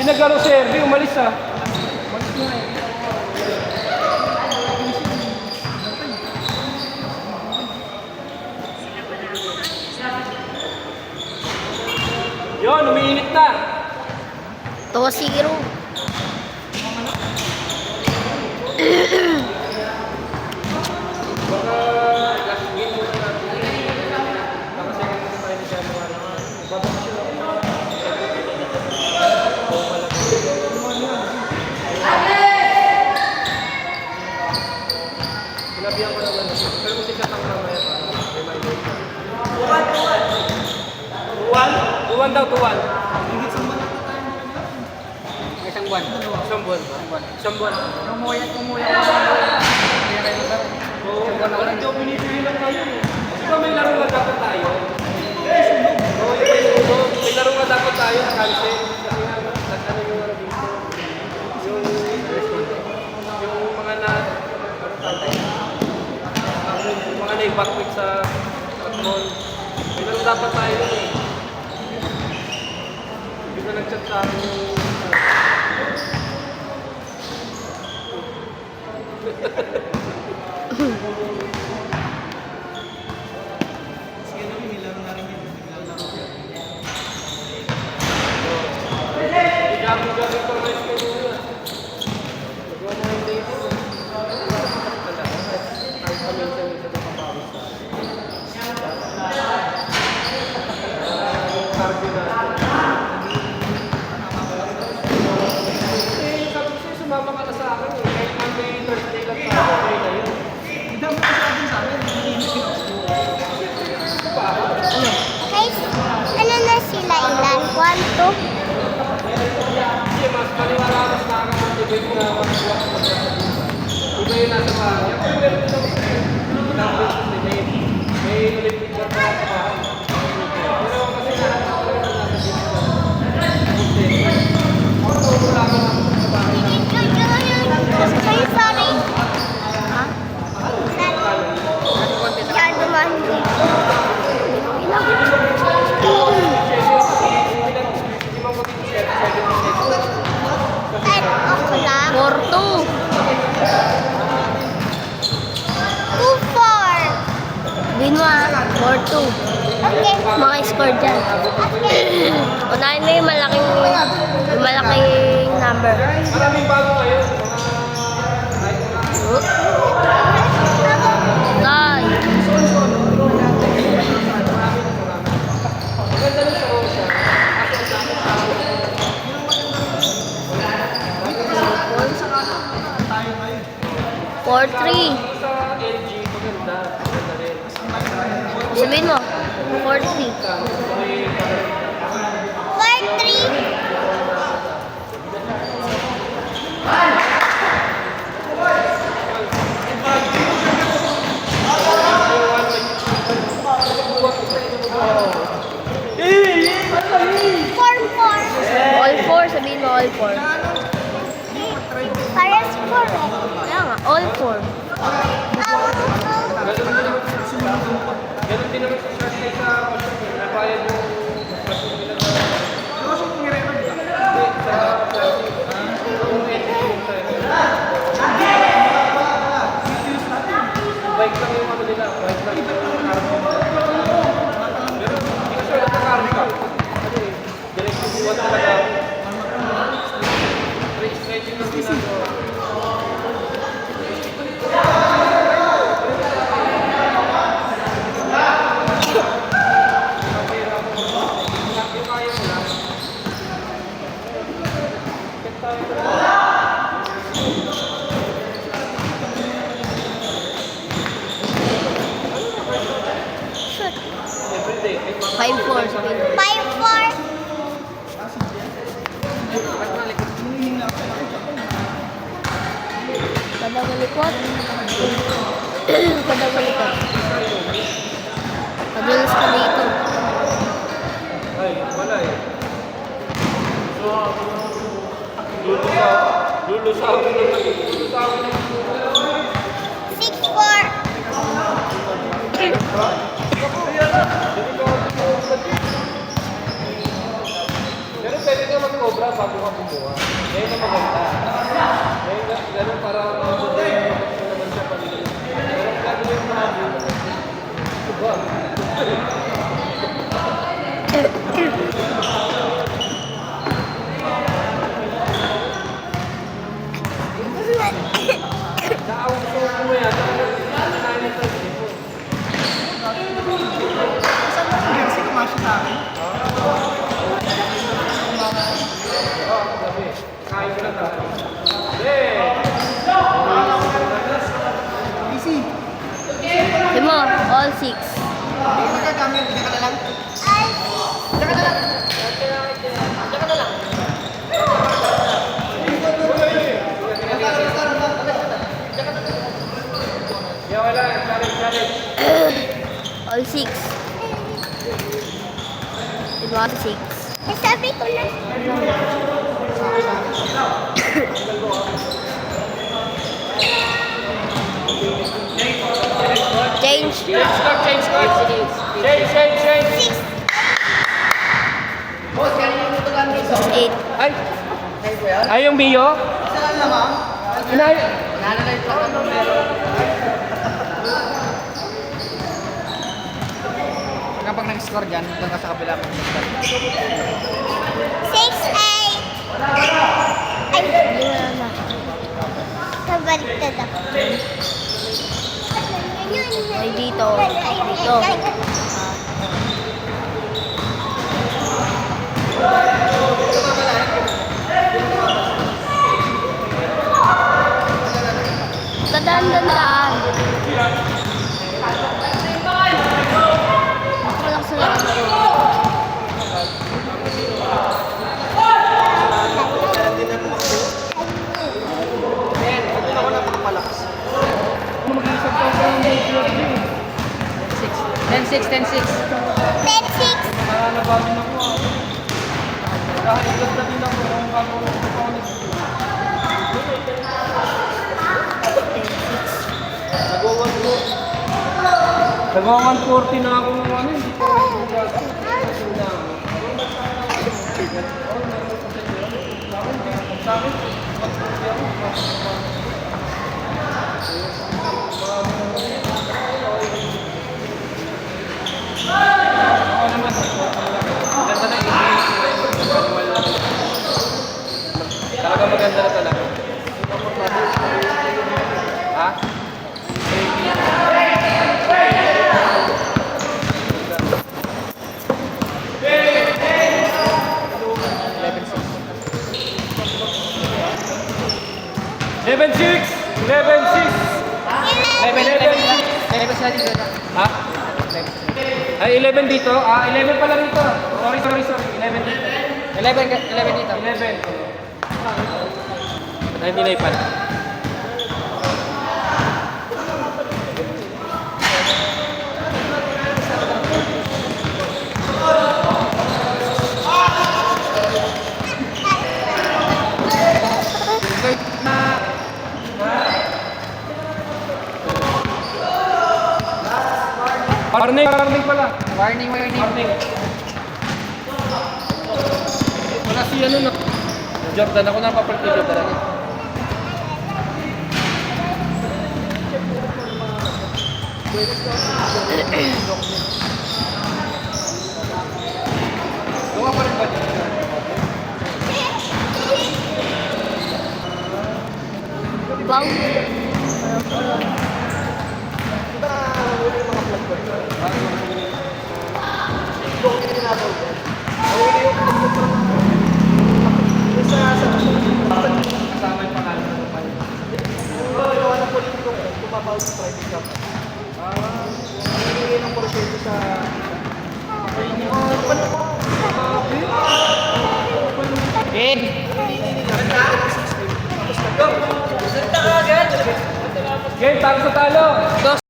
naglaro si Erby, umalis ah. Yun, umiinit na. 2-0. Baka last game mo na natin. Baka second mo tayo ni January. Babakasyon ako. Sinabihan ko naman. Pero kung sikat ang mamaya pa, reminder ko. Tuwan daw, tuwan. Isang buwan. Isang buwan ba? Isang buwan. Umuyan. Oo, walang job, pinipili lang tayo. Di ba may laro nga dapat tayo? Oo, may laro nga dapat tayo, cancel. Kasi nga, ano yung ano dito? Yung mga mga na-evacuate sa mall. May laro dapat tayo eh. Hindi na nag-chat sa akin yung... Gagawin ko na yung schedule yan. Nagawa mo yung date ko. Kahit paminsan-minsan na papawis sa cardio natin. Eh, sabi ko sa'yo, sumama ka na sa akin eh. Kahit Monday, Thursday lang tayo, okay na yun. Hindi mo sabi sa akin. Guys, ano na sila ilan? 1, 2? Kasi mas maniwala mas nakaka-motivate na mag-work sa iba yung nasa bahay. Ako yung meron din ako sa may Olympic work na sa bahay. Pero kasi nakakatawa na nasa dito. Ako wala ko sa bahay na. Ay, sorry. Ha? Yan naman. Porto. 2-4. Binwa. Porto. Okay. Mga score dyan. Unahin mo yung malaking number. Maraming bago kayo. Tay. Maganda rin sa Rosa. 4-3. Sa LG, maganda. Maganda rin. Sabihin mo. 4-3. May 4-3. All 4. Sabihin mo all 4. Parehas 4 eh. Kaya nga, all 4. ganun din naman sa short kay sa Ocean. Nabayad yung kasi nila sa... Sa plastic. Yung LG yung sa... Bike lang yung ano nila. Bike lang yung carbon. Pero hindi ko sure na carbon. Ano eh. Direct to buwan talaga ako. Stretching lang ginagawa. Everyday. 5-4. Sabihin mo. 5-4. Kadang-likot. Kadang-likot. Madulas ka dito. Ay, wala eh. Lulusawin na lagi. Lulusawin na lagi. 6-4. Pero pwede ka mag-cobra. muna bago ka kumuha. Ngayon na maganda. Ngayon, ganun para naman siya pag-ilis. Pero gagawin yung mga diba? Naawag ko mo yan. Saan mo yung jersey? Kumasya sa akin. Kain ko na tayo. Easy. Limo, all 6. Magkakamil. Diyan ka na lang. Diyan ka na lang. Diyan ka na lang. Yeah, wala. Challenge. All 6. Limo, 6. Sabi ko lang. Change. Change score. Change. 8. Ay! Ay, yung Mio? Isa lang naman. Inay! Nananay pa lang numero. Kapag nag-score dyan, doon ka sa kabila mo. 6-8. Ay, hindi na. Kabaliktad ako. Ay, dito. Dito. Tadaan-tandaan. Walang salamat. Ako na pagpalakas. Mag-iisip ka sa mga 10-6. 10-6. Nanabamin ako. Dahil ilag na din ako. Kung bago ako Nag-140 na ako ng ano. Hindi ko talaga maganda na talaga. Ha? Eleven six. Ha? Ay, 11 dito. 11 pala rito. Sorry. 11 dito. 11 dito. 11. Ay, nilay pala. Warning pala. Warning. Wala si ano na. Jordan, ako napapalit kay Jordan. Gawa pa rin ba dito? Bang. Kasama yung pangalan ng kapal. Gawa ng politiko tumapawag sa private shop. Hindi ng porsyento sa... Game, talo sa talo!